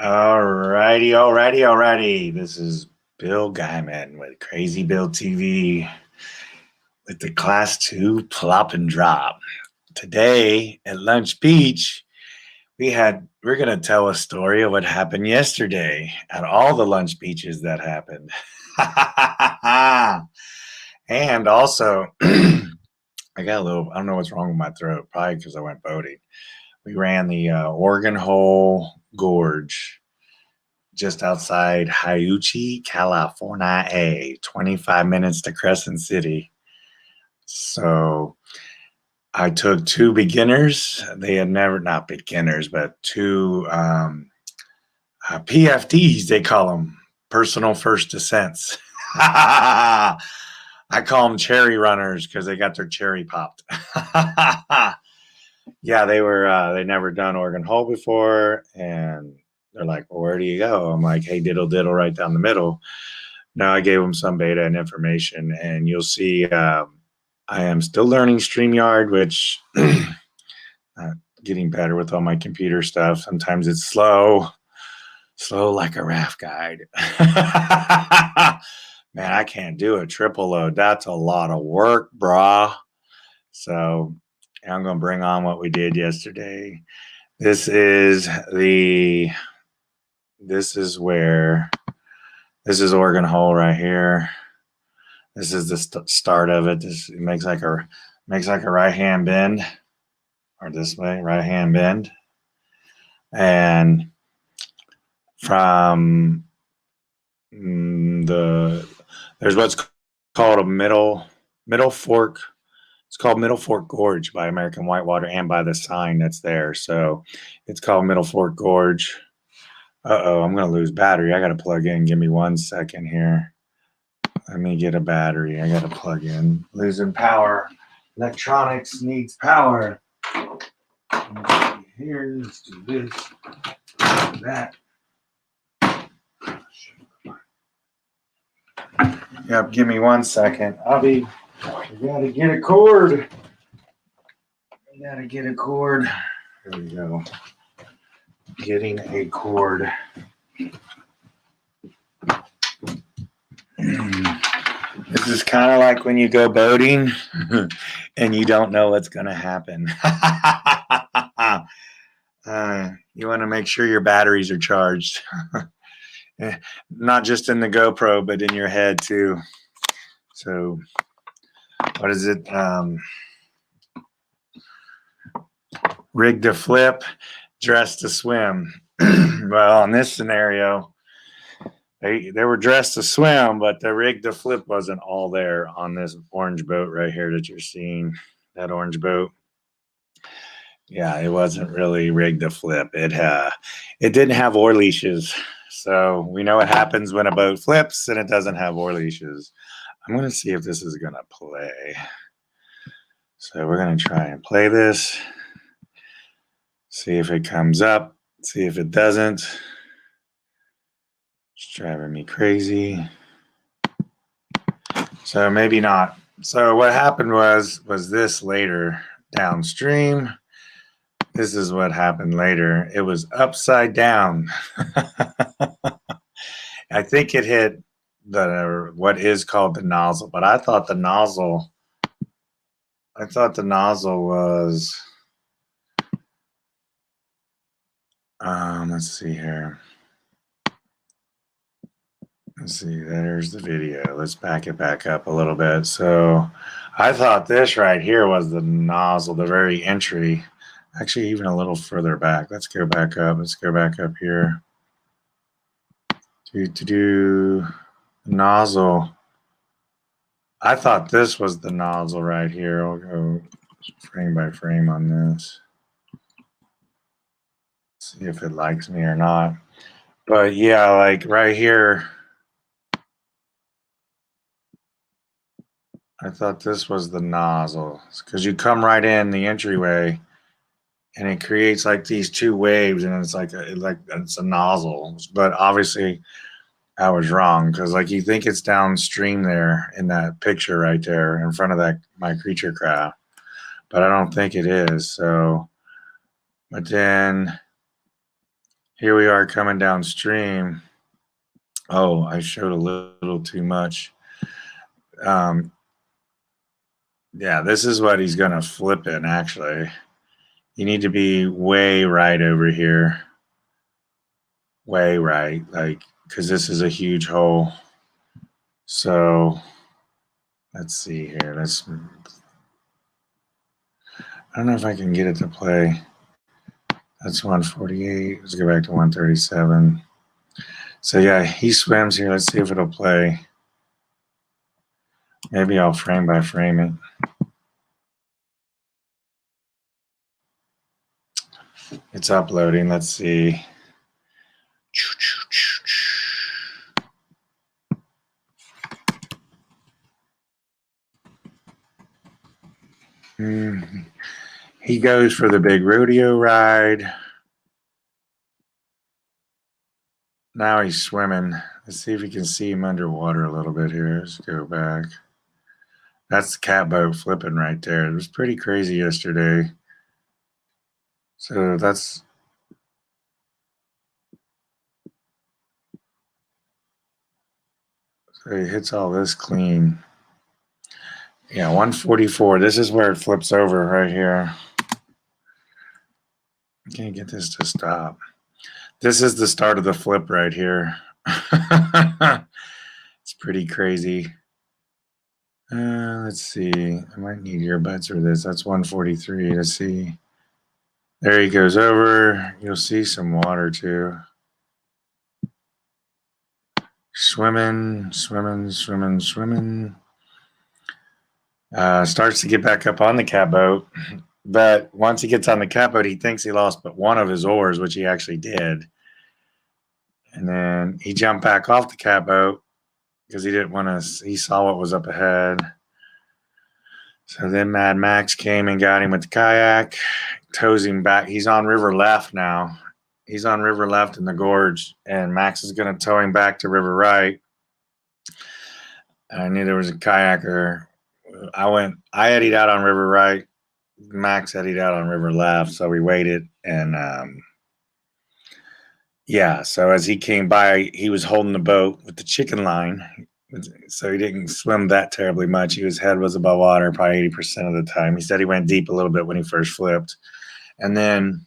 Alrighty. This is Bill Guyman with Crazy Bill TV with the Class 2 Plop and Drop. Today at Lunch Beach, we're gonna tell a story of what happened yesterday at all the lunch beaches that happened. And also, I don't know what's wrong with my throat, probably because I went boating. We ran the Organ Hole Gorge just outside Hyuchi, California, 25 minutes to Crescent City. So I took two beginners. They had never, not beginners, but two PFDs, they call them, personal first descents. I call them cherry runners because they got their cherry popped. Yeah, they never done Organ Hole before, and they're like, well, where do you go? I'm like, hey, diddle diddle, right down the middle. Now I gave them some beta and information, and you'll see I am still learning StreamYard, which getting better with all my computer stuff. Sometimes it's slow like a raft guide. Man, I can't do a triple load. That's a lot of work, brah. So I'm going to bring on what we did yesterday. This is Organ Hole right here. This is the start of it. It makes like a right hand bend, or this way, right hand bend, and from there's what's called a middle fork. It's called Middle Fork Gorge by American Whitewater and by the sign that's there. So it's called Middle Fork Gorge. I'm going to lose battery. I got to plug in. Give me 1 second here. Let me get a battery. I got to plug in. Losing power. Electronics needs power. Here, let's do this. Do that. Yep, give me 1 second. We gotta get a cord. Here we go. Getting a cord. This is kind of like when you go boating and you don't know what's going to happen. You want to make sure your batteries are charged. Not just in the GoPro, but in your head too. So, what is it? Rig to flip, dress to swim. Well, in this scenario, they were dressed to swim, but the rig to flip wasn't all there on this orange boat right here that you're seeing. That orange boat. Yeah, it wasn't really rigged to flip. It didn't have oar leashes. So we know what happens when a boat flips and it doesn't have oar leashes. I'm going to see if this is going to play. So we're going to try and play this. See if it comes up. See if it doesn't. It's driving me crazy. So maybe not. So what happened was this later downstream. This is what happened later. It was upside down. I think it hit what is called the nozzle, but I thought the nozzle was let's see here. Let's see, there's the video. Let's back it back up a little bit. So I thought this right here was the nozzle, the very entry. Actually, even a little further back. Let's go back up. Let's go back up here. Nozzle. I thought this was the nozzle right here. I'll go frame by frame on this. See if it likes me or not. But yeah, like right here, I thought this was the nozzle. Because you come right in the entryway and it creates like these two waves, and it's like it's a nozzle. But obviously I was wrong, because like you think it's downstream there in that picture right there in front of that my creature craft, but I don't think it is. So, but then Here we are coming downstream. Oh, I showed a little too much. Yeah, this is what he's going to flip in, actually. You need to be way right over here. Way right, like, because this is a huge hole. So, let's see here. I don't know if I can get it to play. That's 148. Let's go back to 137. So, yeah, he swims here. Let's see if it'll play. Maybe I'll frame by frame it. It's uploading. Let's see. He goes for the big rodeo ride. Now he's swimming. Let's see if we can see him underwater a little bit here. Let's go back. That's the catboat flipping right there. It was pretty crazy yesterday. So so he hits all this clean. Yeah, 144. This is where it flips over right here. I can't get this to stop. This is the start of the flip right here. It's pretty crazy. Let's see. I might need earbuds for this. That's 143. Let's see. There he goes over. You'll see some water too. Swimming. Starts to get back up on the catboat. But once he gets on the catboat, he thinks he lost but one of his oars, which he actually did. And then he jumped back off the catboat because he didn't want to, he saw what was up ahead. So then Mad Max came and got him with the kayak, tows him back. He's on river left now. He's on river left in the gorge, and Max is going to tow him back to river right. I knew there was a kayaker. I eddied out on river right. Max eddied out on river left, so we waited. And yeah, so as he came by, he was holding the boat with the chicken line. So he didn't swim that terribly much. His head was above water probably 80% of the time. He said he went deep a little bit when he first flipped. And then,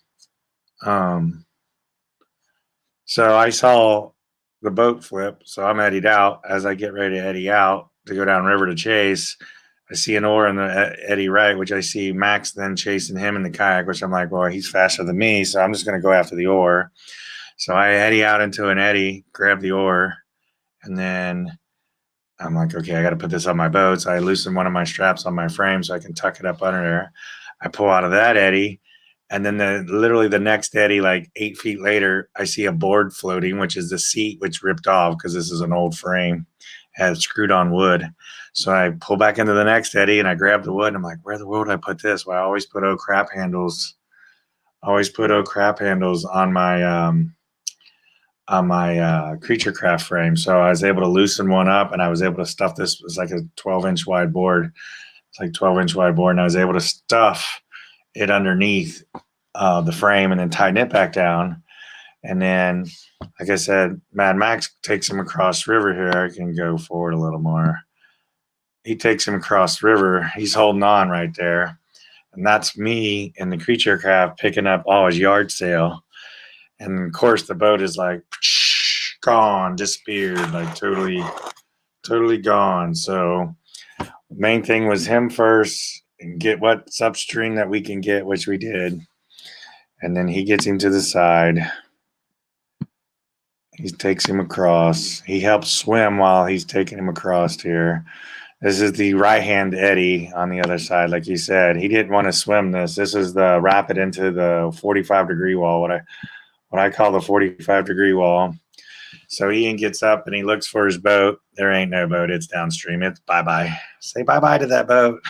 so I saw the boat flip. So I'm eddied out. As I get ready to eddy out to go down river to chase, I see an oar in the eddy right, which I see Max then chasing him in the kayak, which I'm like, well, he's faster than me. So I'm just going to go after the oar. So I eddy out into an eddy, grab the oar, and then I'm like, okay, I got to put this on my boat. So I loosen one of my straps on my frame so I can tuck it up under there. I pull out of that eddy. And then literally the next eddy, like 8 feet later, I see a board floating, which is the seat, which ripped off because this is an old frame, had screwed on wood. So I pull back into the next eddy and I grab the wood and I'm like, where the world did I put this? Well, I always put crap handles. On my creature craft frame. So I was able to loosen one up and I was able to stuff this. It was like a 12-inch wide board. It's like 12-inch wide board. And I was able to stuff it underneath the frame and then tighten it back down. And then, like I said, Mad Max takes him across river here. I can go forward a little more. He takes him across river. He's holding on right there. And that's me in the creature craft picking up all his yard sail. And of course, the boat is like gone, disappeared, like totally gone. So, the main thing was him first and get what upstream that we can get, which we did. And then he gets him to the side. He takes him across. He helps swim while he's taking him across here. This is the right hand eddy on the other side, like you said. He didn't want to swim this. This is the rapid into the 45-degree wall, what I call the 45-degree wall. So Ian gets up and he looks for his boat. There ain't no boat. It's downstream. It's bye-bye. Say bye-bye to that boat.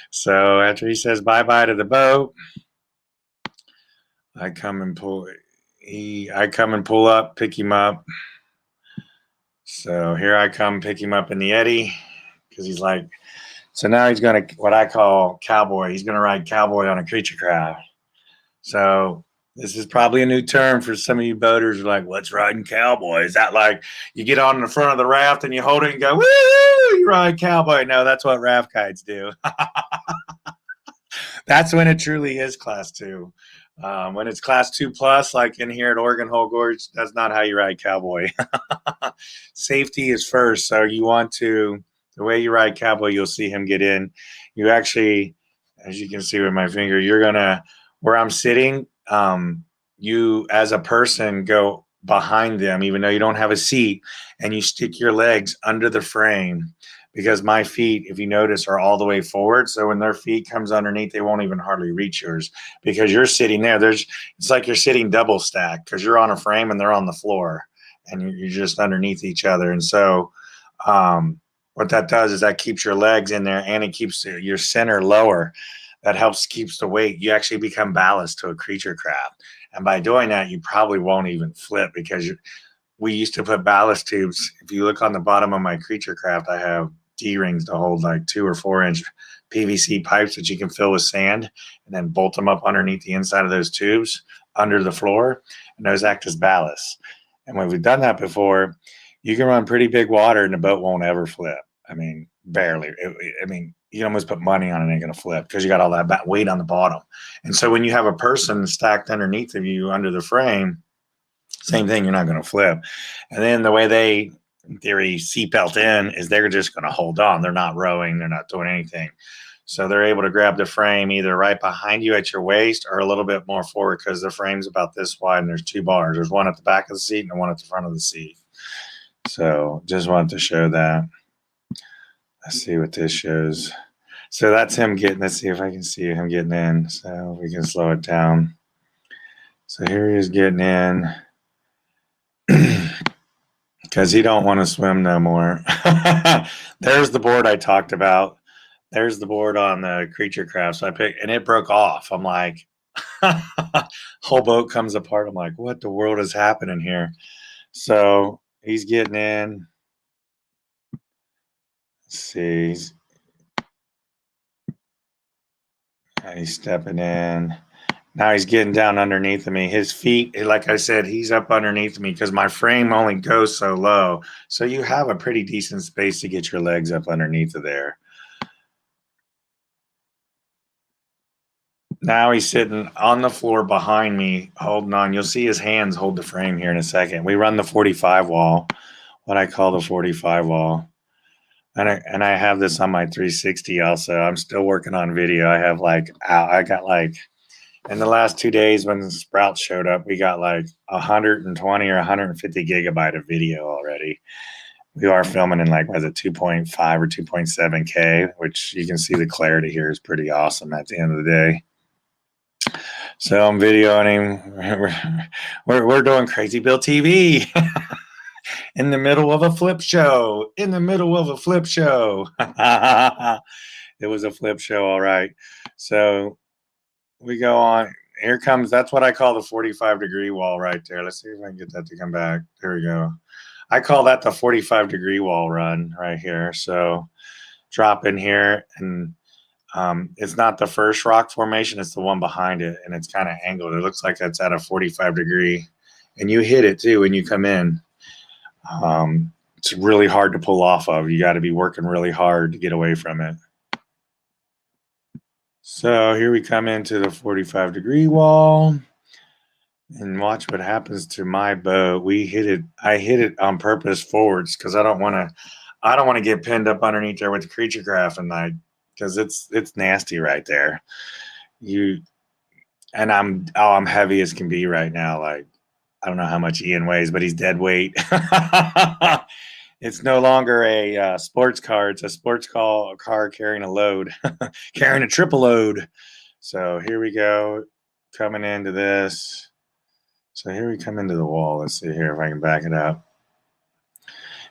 So after he says bye-bye to the boat, I come and pull up, pick him up. So here I come, pick him up in the eddy because he's like, so now he's going to, what I call Cowboy. He's going to ride Cowboy on a creature craft. So This is probably a new term for some of you boaters who are like, what's riding Cowboy? Is that like you get on the front of the raft and you hold it and go, woo, you ride Cowboy? No, that's what raft guides do. That's when it truly is class two. When it's class 2+, like in here at Oregon Hole Gorge, that's not how you ride Cowboy. Safety is first. So you want to, the way you ride Cowboy, you'll see him get in. You actually, as you can see with my finger, you're going to, where I'm sitting, you as a person go behind them, even though you don't have a seat, and you stick your legs under the frame, because my feet, if you notice, are all the way forward. So when their feet comes underneath, they won't even hardly reach yours, because you're sitting there. It's like you're sitting double stacked, because you're on a frame and they're on the floor, and you're just underneath each other. And so what that does is that keeps your legs in there, and it keeps your center lower. That helps keeps the weight. You actually become ballast to a creature craft. And by doing that, you probably won't even flip, because we used to put ballast tubes. If you look on the bottom of my creature craft, I have D-rings to hold like 2 or 4 inch PVC pipes that you can fill with sand and then bolt them up underneath the inside of those tubes under the floor, and those act as ballast. And when we've done that before, you can run pretty big water and the boat won't ever flip. I mean, barely. I mean, you can almost put money on it ain't going to flip, because you got all that weight on the bottom. And so when you have a person stacked underneath of you under the frame, same thing, you're not going to flip. And then the way they, in theory, seatbelt in is they're just going to hold on. They're not rowing. They're not doing anything. So they're able to grab the frame either right behind you at your waist or a little bit more forward, because the frame's about this wide and there's 2 bars. There's one at the back of the seat and one at the front of the seat. So just wanted to show that. Let's see what this shows. So that's him getting, let's see if I can see him getting in. So we can slow it down. So here he is getting in, because he don't want to swim no more. There's the board I talked about. There's the board on the creature craft. So I picked, and it broke off. I'm like, whole boat comes apart. I'm like, what the world is happening here? So he's getting in. Let's see. He's stepping in. Now he's getting down underneath of me. His feet, like I said, he's up underneath me because my frame only goes so low. So you have a pretty decent space to get your legs up underneath of there. Now he's sitting on the floor behind me, holding on. You'll see his hands hold the frame here in a second. We run the 45 wall, what I call the 45 wall. And I have this on my 360 also. I'm still working on video. I have I got in the last 2 days when the Sprouts showed up, we got like 120 or 150 gigabyte of video already. We are filming in 2.5 or 2.7K, which you can see the clarity here is pretty awesome at the end of the day. So I'm videoing him. We're doing Crazy Bill TV in the middle of a flip show. In the middle of a flip show. It was a flip show, all right. So we go on. Here comes, that's what I call the 45-degree wall right there. Let's see if I can get that to come back. There we go. I call that the 45-degree wall run right here. So drop in here, and it's not the first rock formation, it's the one behind it, and it's kind of angled. It looks like that's at a 45 degree, and you hit it too when you come in. It's really hard to pull off of. You got to be working really hard to get away from it. So here we come into the 45-degree wall, and watch what happens to my boat. I hit it on purpose forwards, because I don't want to get pinned up underneath there with the creature craft at night, because it's nasty right there. I'm heavy as can be right now. Like, I don't know how much Ian weighs, but he's dead weight. It's no longer a sports car. It's a sports car carrying a load, carrying a triple load. So here we go, coming into this. So here we come into the wall. Let's see here if I can back it up.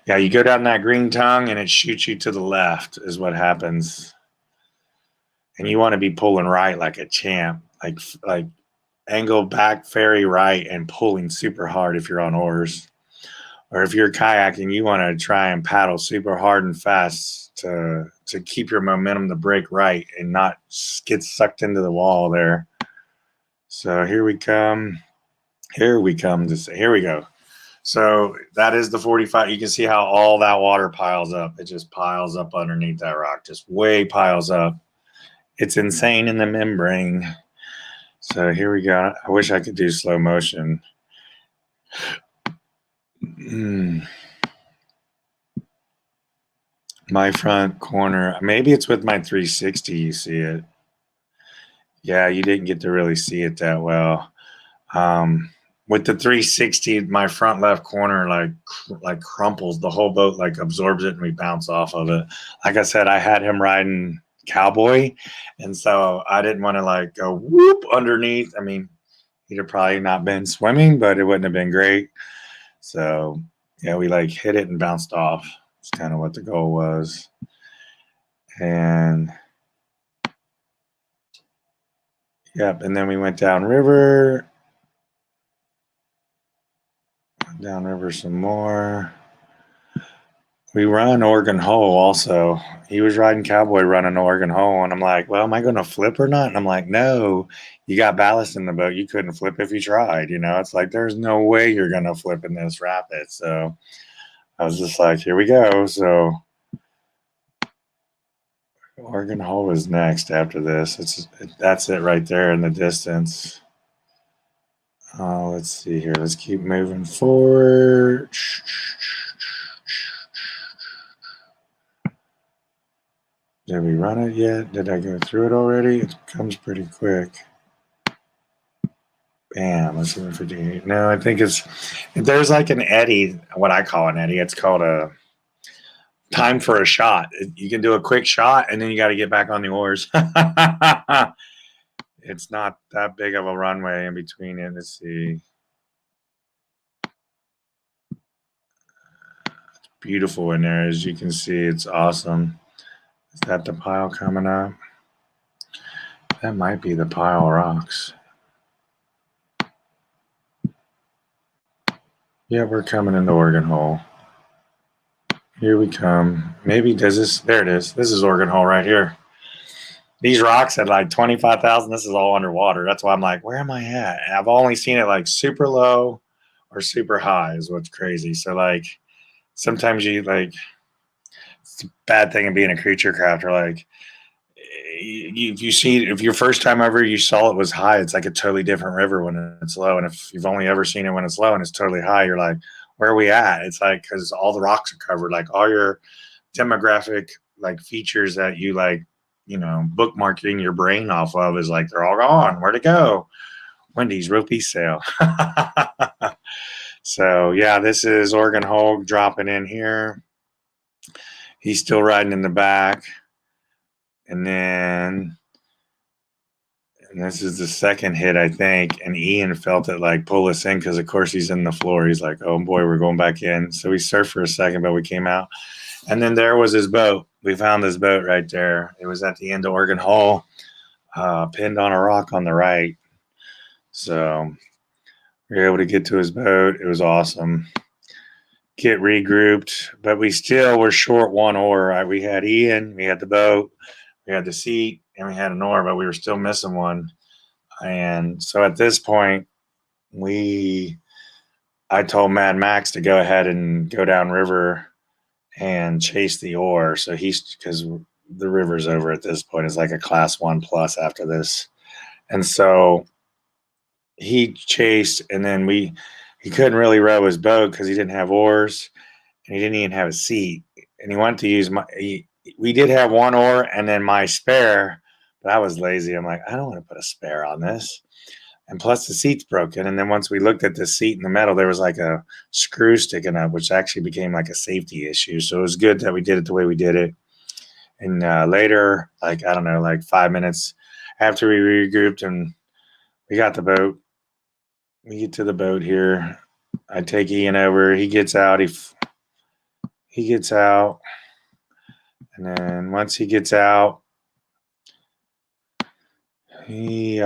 Yeah, you go down that green tongue and it shoots you to the left is what happens. And you want to be pulling right like a champ, like angle back, ferry right, and pulling super hard if you're on oars. Or if you're kayaking, you want to try and paddle super hard and fast to keep your momentum to break right and not get sucked into the wall there. So here we come. Here we come to say, here we go. So that is the 45. You can see how all that water piles up. It just piles up underneath that rock, just way piles up. It's insane in the membrane. So here we go. I wish I could do slow motion. My front corner. Maybe it's with my 360 you see it. Yeah, you didn't get to really see it that well. With the 360, my front left corner like crumples. The whole boat like absorbs it and we bounce off of it. Like I said, I had him riding Cowboy, and so I didn't want to like go whoop underneath. I mean, he'd have probably not been swimming, but it wouldn't have been great. So yeah, we like hit it and bounced off. It's kind of what the goal was. And yep, and then we went downriver some more. We run Oregon Hole also. He was riding Cowboy running Oregon Hole, and I'm like, well, am I going to flip or not? And I'm like, no, you got ballast in the boat. You couldn't flip if you tried. You know, it's like there's no way you're going to flip in this rapid. So I was just like, here we go. So Oregon Hole is next after this. That's it right there in the distance. Let's see here. Let's keep moving forward. Did we run it yet? Did I go through it already? It comes pretty quick. Bam, let's see if we No, I think there's like an eddy, what I call an eddy. It's called a time for a shot. You can do a quick shot and then you got to get back on the oars. It's not that big of a runway in between it. Let's see. It's beautiful in there. As you can see, it's awesome. Is that the pile coming up? That might be the pile of rocks. Yeah, we're coming in the Oregon Hole. Here we come. Maybe does this? There it is. This is Oregon Hole right here. These rocks at like 25,000. This is all underwater. That's why I'm like, where am I at? And I've only seen it like super low or super high is what's crazy. So like sometimes you like, it's a bad thing of being a creature crafter. Like if your first time ever you saw it was high, it's like a totally different river when it's low. And if you've only ever seen it when it's low and it's totally high, you're like, where are we at? It's like, cause all the rocks are covered, like all your demographic like features that you like, you know, bookmarking your brain off of is like, they're all gone. Where'd it go? Wendy's Rope Sale. So yeah, this is Oregon Hole dropping in here. He's still riding in the back. And this is the second hit, I think. And Ian felt it like pull us in because, of course, he's in the floor. He's like, oh boy, we're going back in. So we surfed for a second, but we came out. And then there was his boat. We found his boat right there. It was at the end of Oregon Hole, pinned on a rock on the right. So we were able to get to his boat. It was awesome. Get regrouped, but we still were short one oar. Right? We had Ian, we had the boat, we had the seat, and we had an oar, but we were still missing one. And so at this point, I told Mad Max to go ahead and go down river and chase the oar. So because the river's over at this point. It's like a class 1+ after this. And so he chased, and then he couldn't really row his boat because he didn't have oars and he didn't even have a seat. And he wanted to use we did have one oar and then my spare, but I was lazy. I'm like, I don't want to put a spare on this. And plus the seat's broken. And then once we looked at the seat in the metal, there was like a screw sticking up, which actually became like a safety issue. So it was good that we did it the way we did it. And later, like, I don't know, like 5 minutes after we regrouped and we got the boat, we get to the boat here. I take Ian over. He gets out. He gets out. And then once he gets out, he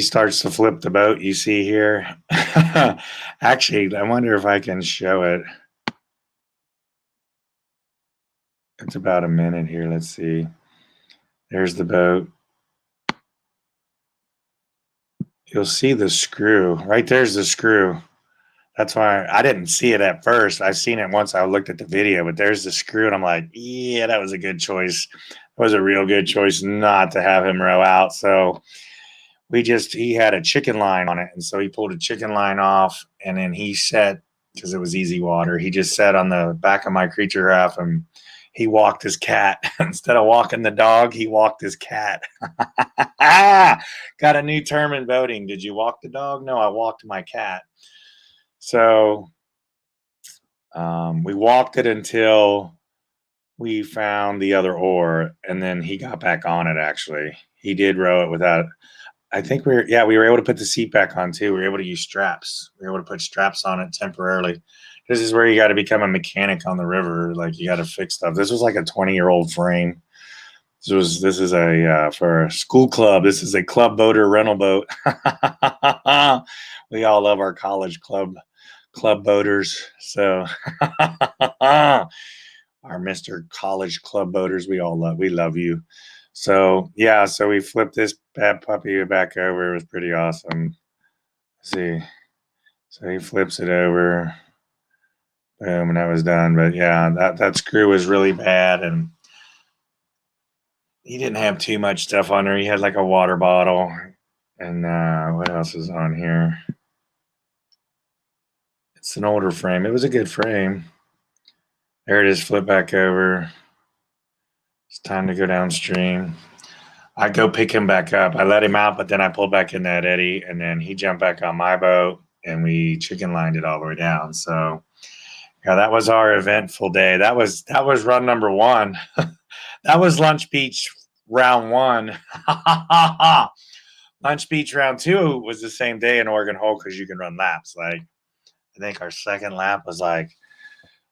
starts to flip the boat you see here. Actually, I wonder if I can show it. It's about a minute here. Let's see. There's the boat. you'll see the screw. Right there's the screw. That's why I didn't see it at first. I've seen it once I looked at the video, but there's the screw, and I'm like, yeah, that was a good choice. It was a real good choice not to have him row out. So he had a chicken line on it, and so he pulled a chicken line off, and then he set, because it was easy water, he just sat on the back of my creature craft, and he walked his cat. Instead of walking the dog, he walked his cat. Got a new term in boating. Did you walk the dog? No, I walked my cat. So we walked it until we found the other oar, and then he got back on it. Actually, he did row it without. I think we were able to put the seat back on too. We were able to use straps. We were able to put straps on it temporarily. This is where you got to become a mechanic on the river. Like, you got to fix stuff. This was like a 20-year-old frame. This is a for a school club. This is a club boater rental boat. We all love our college club boaters. So our Mr. College Club boaters, we love you. So yeah, so we flipped this bad puppy back over. It was pretty awesome. Let's see. So he flips it over. Boom, and that was done. But yeah, that screw was really bad, and he didn't have too much stuff on there. He had like a water bottle. And what else is on here? It's an older frame. It was a good frame. There it is, flip back over. It's time to go downstream. I go pick him back up. I let him out, but then I pulled back in that eddy, and then he jumped back on my boat, and we chicken lined it all the way down. So yeah, that was our eventful day. That was run number 1. That was Lunch Beach round 1. Lunch Beach round 2 was the same day in Oregon Hole, because you can run laps. Like, I think our second lap was like,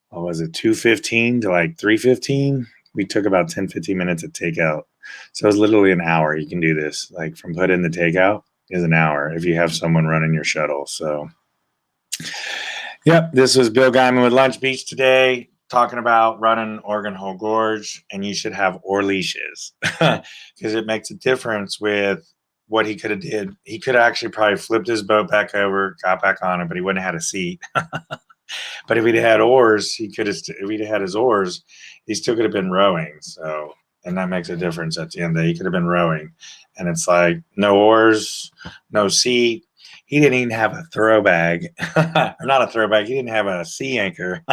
what was it, 2:15 to like 3:15? We took about 10-15 minutes of takeout. So it was literally an hour. You can do this. Like, from put in the takeout is an hour if you have someone running your shuttle. So yep, this was Bill Guyman with Lunch Beach today, talking about running Oregon Hole Gorge, and you should have oar leashes because it makes a difference with what he could have did. He could have actually probably flipped his boat back over, got back on it, but he wouldn't have had a seat. But if he'd had oars, if he'd had his oars, he still could have been rowing. So, and that makes a difference at the end of the day. He could have been rowing. And it's like, no oars, no seat. He didn't even have a throw bag. Or not a throw bag. He didn't have a sea anchor.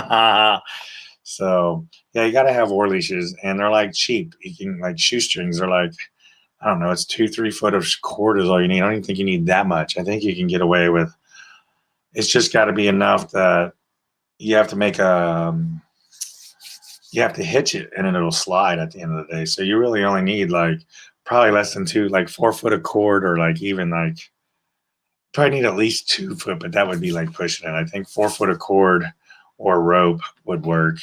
So, yeah, you got to have oar leashes. And they're like cheap. You can, like, shoestrings. They're like, I don't know, it's 2-3 foot of cord is all you need. I don't even think you need that much. I think you can get away with, it's just got to be enough that you have to you have to hitch it, and then it'll slide at the end of the day. So you really only need like probably less than 4 foot of cord, or like even like probably need at least 2 foot, but that would be like pushing it. I think 4 foot of cord or rope would work.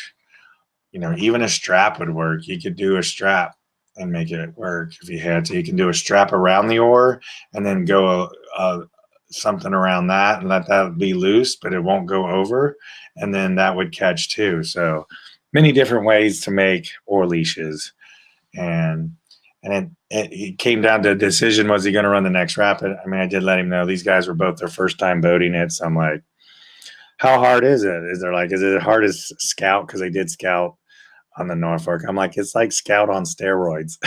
You know, even a strap would work. You could do a strap and make it work if you had to. You can do a strap around the oar and then go something around that and let that be loose, but it won't go over, and then that would catch too. So many different ways to make oar leashes, and it came down to a decision: was he going to run the next rapid? I mean, I did let him know these guys were both their first time boating it, so I'm like, how hard is it? Is it hard as Scout? Because they did Scout on the Norfolk. I'm like, it's like Scout on steroids.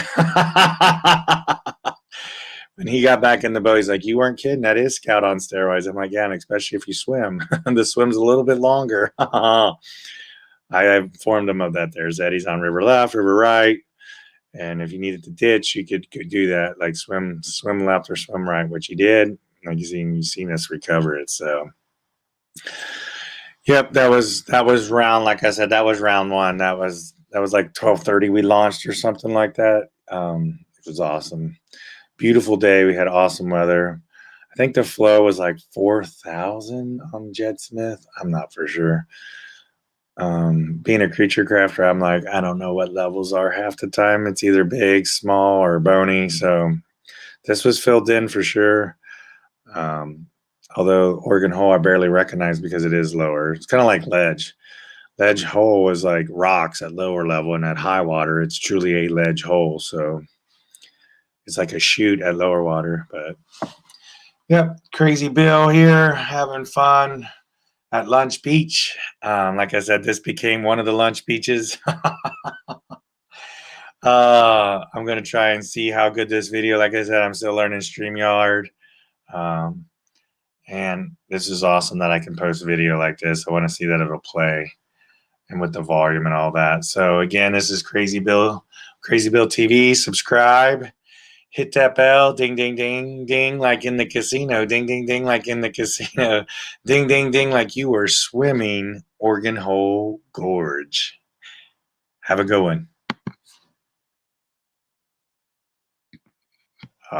When he got back in the boat, he's like, you weren't kidding. That is Scout on steroids. I'm like, yeah, and especially if you swim. The swim's a little bit longer. I informed him of that. There's eddies on river left, river right. And if you needed to ditch, you could do that, like swim left or swim right, which he did. Like you've seen us recover it. So, yep, that was round. Like I said, that was round 1. That was like 12:30 we launched or something like that. It was awesome. Beautiful day. We had awesome weather. I think the flow was like 4,000 on Jed Smith. I'm not for sure. Being a creature crafter, I'm like, I don't know what levels are half the time. It's either big, small, or bony. So this was filled in for sure. Although Oregon Hole I barely recognize because it is lower. It's kind of like ledge. Ledge hole is like rocks at lower level, and at high water, it's truly a ledge hole. So it's like a chute at lower water. But Yep, Crazy Bill here, having fun at Lunch Beach. Like I said, this became one of the lunch beaches. I'm gonna try and see how good this video. Like I said, I'm still learning StreamYard, um, and this is awesome that I can post video like this. I want to see that it'll play and with the volume and all that. So again, this is Crazy Bill TV. Subscribe. Hit that bell, ding, ding, ding, ding, like in the casino, ding, ding, ding, like in the casino, ding, ding, ding, like you were swimming Organ Hole Gorge. Have a good one.